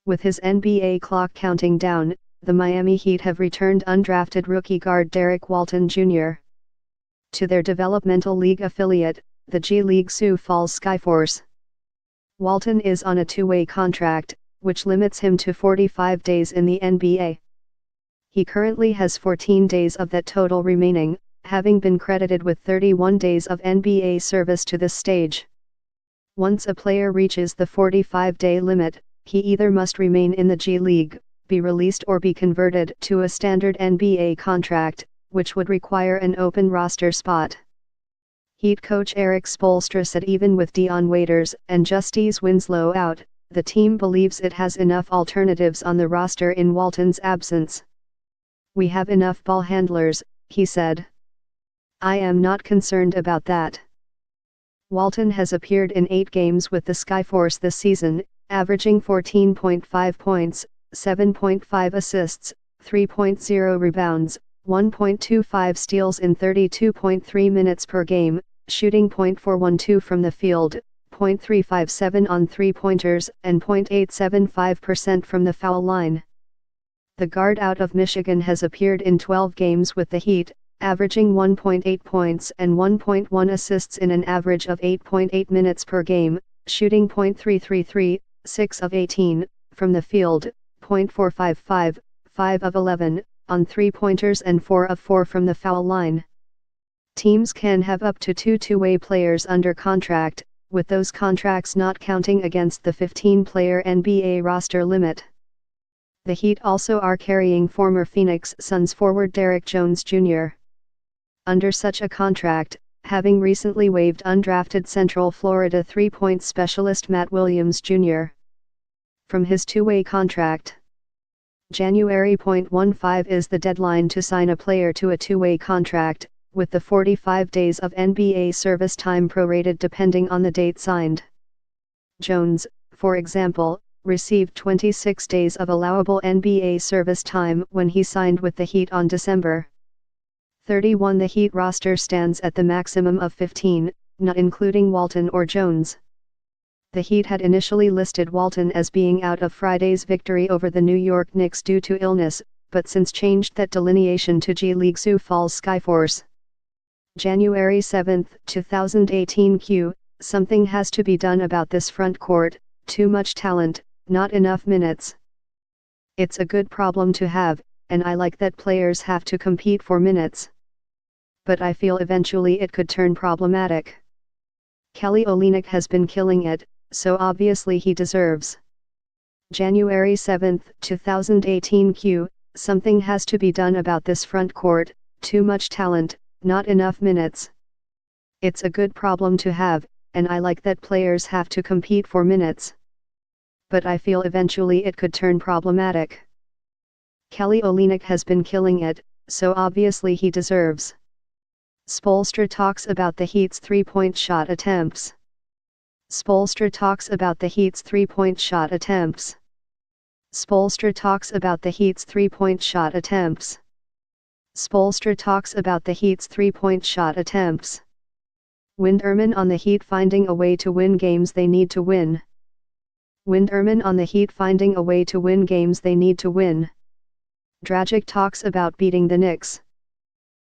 With his NBA clock counting down, the Miami Heat have returned undrafted rookie guard Derrick Walton Jr. to their developmental league affiliate, the G League Sioux Falls Skyforce. Walton is on a two-way contract, which limits him to 45 days in the NBA. He currently has 14 days of that total remaining, having been credited with 31 days of NBA service to this stage. Once a player reaches the 45-day limit, he either must remain in the G League, be released or be converted to a standard NBA contract, which would require an open roster spot. Heat coach Erik Spoelstra said even with Dion Waiters and Justice Winslow out, the team believes it has enough alternatives on the roster in Walton's absence. "We have enough ball handlers," he said. "I am not concerned about that." Walton has appeared in 8 games with the Skyforce this season, averaging 14.5 points, 7.5 assists, 3.0 rebounds, 1.25 steals in 32.3 minutes per game, shooting .412 from the field, .357 on three-pointers, and .875% from the foul line. The guard out of Michigan has appeared in 12 games with the Heat, averaging 1.8 points and 1.1 assists in an average of 8.8 minutes per game, shooting .333, 6 of 18, from the field, .455, 5 of 11, on three-pointers and 4 of 4 from the foul line. Teams can have up to 2 two-way players under contract, with those contracts not counting against the 15-player NBA roster limit. The Heat also are carrying former Phoenix Suns forward Derrick Jones Jr. under such a contract, having recently waived undrafted Central Florida three-point specialist Matt Williams Jr. from his two-way contract. January 15 is the deadline to sign a player to a two-way contract, with the 45 days of NBA service time prorated depending on the date signed. Jones, for example, received 26 days of allowable NBA service time when he signed with the Heat on December 31. The Heat roster stands at the maximum of 15, not including Walton or Jones. The Heat had initially listed Walton as being out of Friday's victory over the New York Knicks due to illness, but since changed that delineation to G League Sioux Falls Skyforce. January 7, 2018 Q. Something has to be done about this front court, too much talent, not enough minutes. It's a good problem to have, and I like that players have to compete for minutes. But I feel eventually it could turn problematic. Kelly Olynyk has been killing it, so obviously he deserves. January 7, 2018 Q. Something has to be done about this front court, too much talent, not enough minutes. It's a good problem to have, and I like that players have to compete for minutes. But I feel eventually it could turn problematic. Kelly Olynyk has been killing it, so obviously he deserves. Spoelstra talks about the Heat's three-point shot attempts. Spoelstra talks about the Heat's three-point shot attempts. Spoelstra talks about the Heat's three-point shot attempts. Spoelstra talks about the Heat's three-point shot attempts. Winderman on the Heat finding a way to win games they need to win. Winderman on the Heat finding a way to win games they need to win. Dragic talks about beating the Knicks.